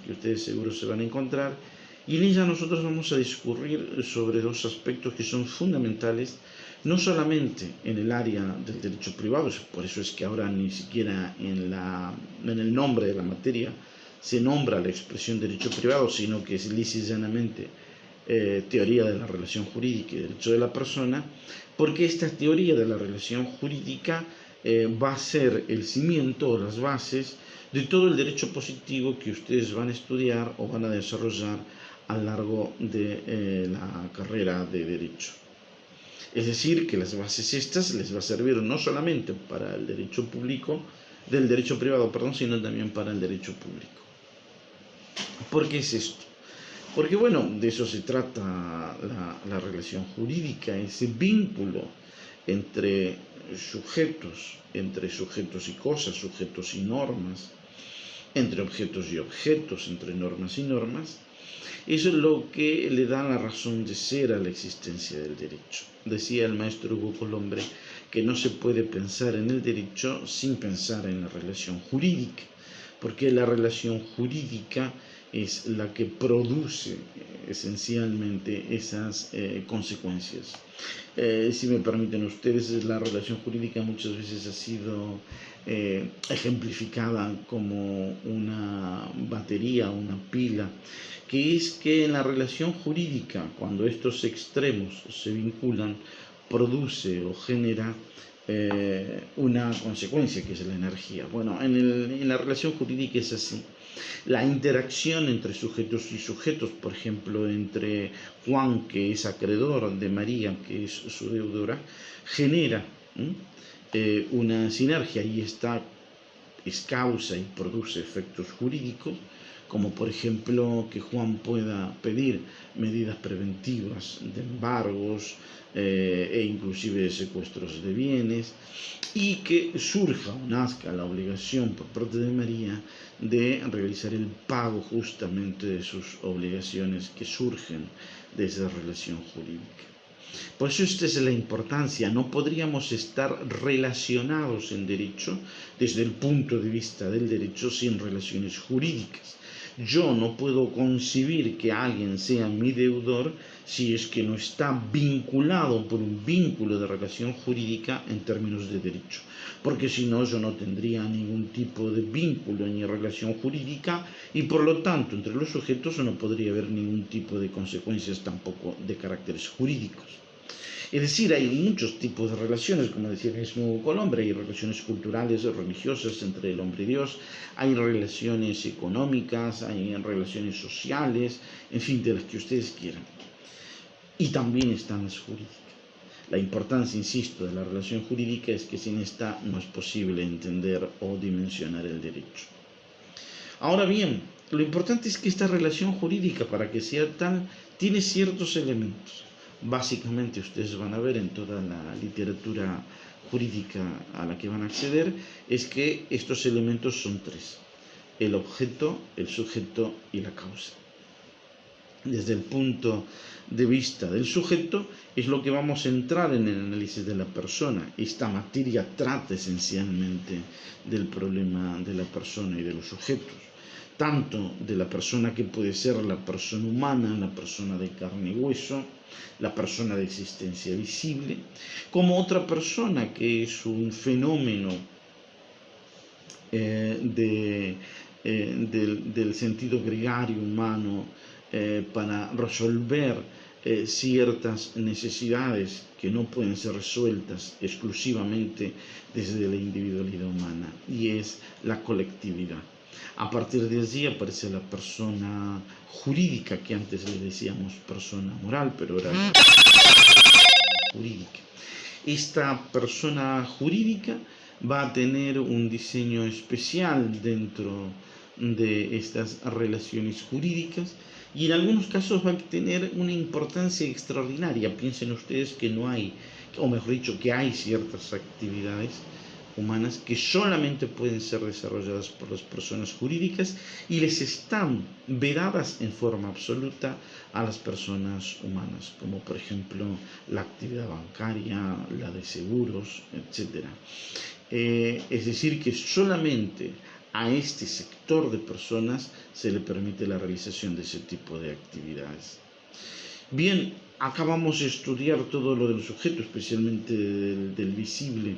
que ustedes seguro se van a encontrar, y en ella nosotros vamos a discurrir sobre dos aspectos que son fundamentales, no solamente en el área del derecho privado, por eso es que ahora ni siquiera en el nombre de la materia se nombra la expresión derecho privado, sino que es lisa y llanamente teoría de la relación jurídica y derecho de la persona, porque esta teoría de la relación jurídica va a ser el cimiento o las bases de todo el derecho positivo que ustedes van a estudiar o van a desarrollar a lo largo de la carrera de derecho. Es decir, que las bases estas les va a servir no solamente para el derecho público, del derecho privado, perdón, sino también para el derecho público. ¿Por qué es esto? Porque bueno, de eso se trata la relación jurídica, ese vínculo entre sujetos y cosas, sujetos y normas, entre objetos y objetos, entre normas y normas. Eso es lo que le da la razón de ser a la existencia del derecho. Decía el maestro Hugo Colombre que no se puede pensar en el derecho sin pensar en la relación jurídica, porque la relación jurídica es la que produce esencialmente esas consecuencias. Si me permiten ustedes, la relación jurídica muchas veces ha sido ejemplificada como una batería, una pila, que es que en la relación jurídica, cuando estos extremos se vinculan, produce o genera una consecuencia, que es la energía. Bueno, en la relación jurídica es así. La interacción entre sujetos y sujetos, por ejemplo, entre Juan, que es acreedor, de María, que es su deudora, genera una sinergia, y esta es causa y produce efectos jurídicos, como por ejemplo que Juan pueda pedir medidas preventivas de embargos e inclusive de secuestros de bienes, y que surja o nazca la obligación por parte de María de realizar el pago justamente de sus obligaciones que surgen de esa relación jurídica. Por eso esta es la importancia. No podríamos estar relacionados en derecho desde el punto de vista del derecho sin relaciones jurídicas. Yo no puedo concebir que alguien sea mi deudor si es que no está vinculado por un vínculo de relación jurídica en términos de derecho, porque si no, yo no tendría ningún tipo de vínculo ni relación jurídica, y por lo tanto entre los sujetos no podría haber ningún tipo de consecuencias tampoco de caracteres jurídicos. Es decir, hay muchos tipos de relaciones, como decía el mismo Colombre. Hay relaciones culturales, religiosas entre el hombre y Dios, hay relaciones económicas, hay relaciones sociales, en fin, de las que ustedes quieran. Y también están las jurídicas. La importancia, insisto, de la relación jurídica es que sin esta no es posible entender o dimensionar el derecho. Ahora bien, lo importante es que esta relación jurídica, para que sea tal, tiene ciertos elementos. Básicamente ustedes van a ver en toda la literatura jurídica a la que van a acceder, es que estos elementos son tres: el objeto, el sujeto y la causa. Desde el punto de vista del sujeto es lo que vamos a entrar en el análisis de la persona. Esta materia trata esencialmente del problema de la persona y de los sujetos, tanto de la persona que puede ser la persona humana, la persona de carne y hueso, la persona de existencia visible, como otra persona que es un fenómeno del sentido gregario humano para resolver ciertas necesidades que no pueden ser resueltas exclusivamente desde la individualidad humana, y es la colectividad. A partir de allí aparece la persona jurídica, que antes le decíamos persona moral, pero era la jurídica. Esta persona jurídica va a tener un diseño especial dentro de estas relaciones jurídicas, y en algunos casos va a tener una importancia extraordinaria. Piensen ustedes que no hay, o mejor dicho, que hay ciertas actividades humanas que solamente pueden ser desarrolladas por las personas jurídicas y les están vedadas en forma absoluta a las personas humanas, como por ejemplo la actividad bancaria, la de seguros, etc. Es decir, que solamente a este sector de personas se le permite la realización de ese tipo de actividades. Bien, acabamos de estudiar todo lo del sujeto, especialmente del visible,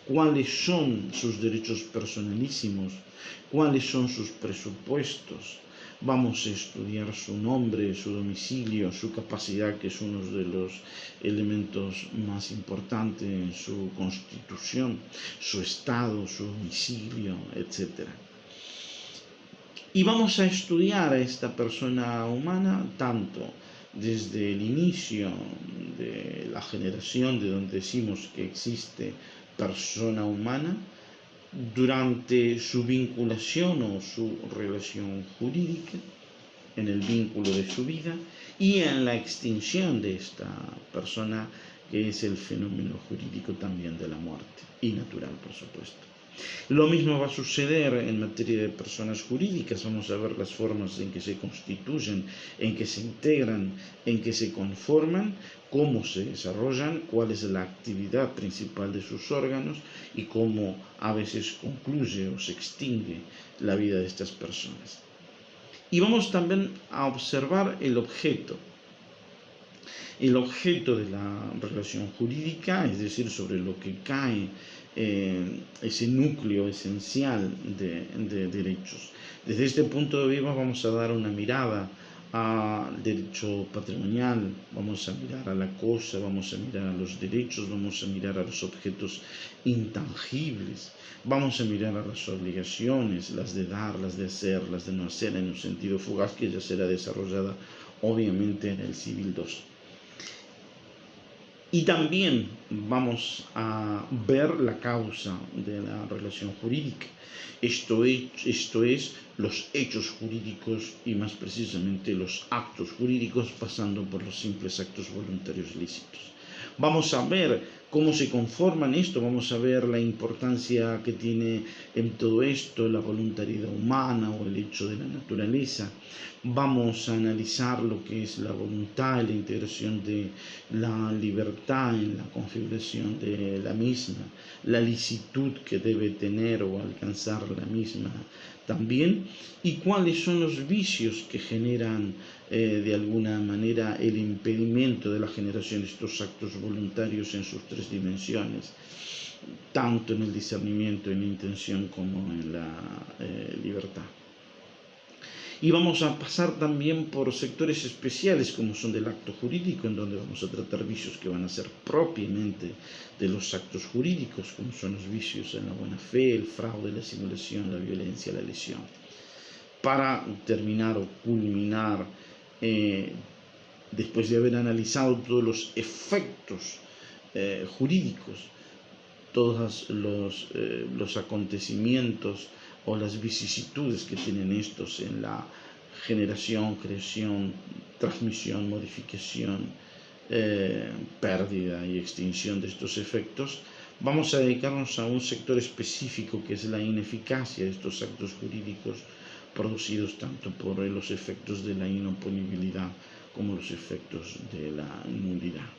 cuáles son sus derechos personalísimos, cuáles son sus presupuestos. Vamos a estudiar su nombre, su domicilio, su capacidad, que es uno de los elementos más importantes en su constitución, su estado, su domicilio, etc. Y vamos a estudiar a esta persona humana tanto desde el inicio de la generación, de donde decimos que existe persona humana, durante su vinculación o su relación jurídica, en el vínculo de su vida, y en la extinción de esta persona, que es el fenómeno jurídico también de la muerte, y natural, por supuesto. Lo mismo va a suceder en materia de personas jurídicas. Vamos a ver las formas en que se constituyen, en que se integran, en que se conforman, cómo se desarrollan, cuál es la actividad principal de sus órganos y cómo a veces concluye o se extingue la vida de estas personas. Y vamos también a observar el objeto de la relación jurídica, es decir, sobre lo que cae ese núcleo esencial de derechos. Desde este punto de vista vamos a dar una mirada al derecho patrimonial, vamos a mirar a la cosa, vamos a mirar a los derechos, vamos a mirar a los objetos intangibles, vamos a mirar a las obligaciones, las de dar, las de hacer, las de no hacer, en un sentido fugaz que ya será desarrollada obviamente en el Civil II. Y también vamos a ver la causa de la relación jurídica, esto es los hechos jurídicos y más precisamente los actos jurídicos, pasando por los simples actos voluntarios lícitos. Vamos a ver cómo se conforman esto, vamos a ver la importancia que tiene en todo esto la voluntariedad humana o el hecho de la naturaleza. Vamos a analizar lo que es la voluntad y la integración de la libertad en la configuración de la misma, la licitud que debe tener o alcanzar la misma también, y cuáles son los vicios que generan de alguna manera el impedimento de la generación de estos actos voluntarios en sus tres dimensiones, tanto en el discernimiento, en la intención como en la libertad. Y vamos a pasar también por sectores especiales como son del acto jurídico, en donde vamos a tratar vicios que van a ser propiamente de los actos jurídicos, como son los vicios en la buena fe, el fraude, la simulación, la violencia, la lesión. Para terminar o culminar, después de haber analizado todos los efectos jurídicos, todos los acontecimientos o las vicisitudes que tienen estos en la generación, creación, transmisión, modificación, pérdida y extinción de estos efectos, vamos a dedicarnos a un sector específico que es la ineficacia de estos actos jurídicos producidos tanto por los efectos de la inoponibilidad como los efectos de la nulidad.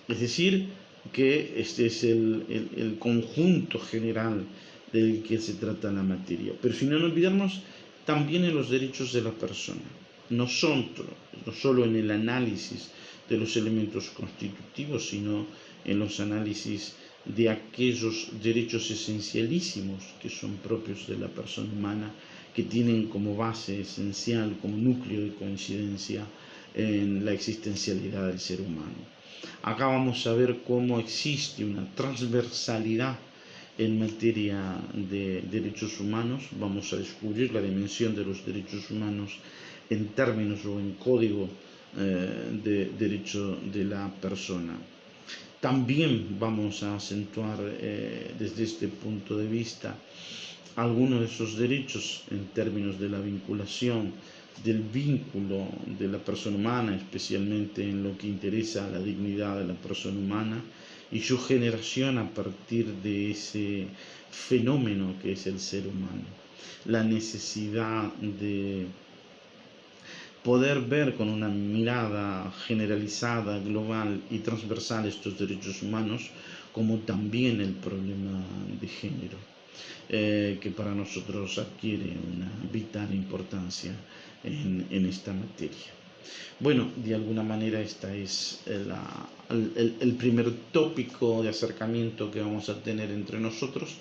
Es decir, que este es el conjunto general del que se trata la materia. Pero sin olvidarnos también en los derechos de la persona, no solo en el análisis de los elementos constitutivos, sino en los análisis de aquellos derechos esencialísimos que son propios de la persona humana, que tienen como base esencial, como núcleo de coincidencia en la existencialidad del ser humano. Acá vamos a ver cómo existe una transversalidad en materia de derechos humanos. Vamos a descubrir la dimensión de los derechos humanos en términos o en código de derecho de la persona. También vamos a acentuar desde este punto de vista algunos de esos derechos en términos de la vinculación, del vínculo de la persona humana, especialmente en lo que interesa a la dignidad de la persona humana y su generación a partir de ese fenómeno que es el ser humano. La necesidad de poder ver con una mirada generalizada, global y transversal estos derechos humanos, como también el problema de género. que para nosotros adquiere una vital importancia en esta materia. Bueno, de alguna manera esta es el primer tópico de acercamiento que vamos a tener entre nosotros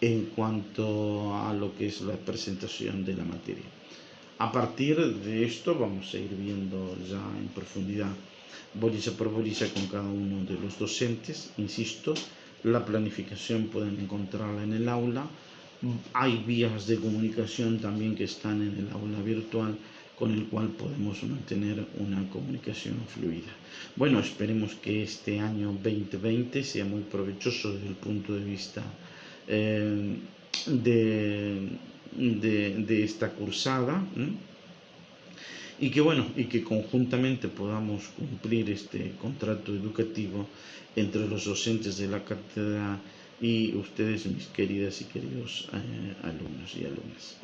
en cuanto a lo que es la presentación de la materia. A partir de esto vamos a ir viendo ya en profundidad, bolilla por bolilla, con cada uno de los docentes. Insisto, la planificación pueden encontrarla en el aula. Hay vías de comunicación también que están en el aula virtual, con el cual podemos mantener una comunicación fluida. Bueno, esperemos que este año 2020 sea muy provechoso desde el punto de vista de esta cursada, y que bueno, y que conjuntamente podamos cumplir este contrato educativo entre los docentes de la cátedra y ustedes, mis queridas y queridos alumnos y alumnas.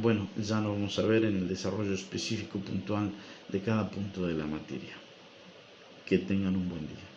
Bueno, ya nos vamos a ver en el desarrollo específico puntual de cada punto de la materia. Que tengan un buen día.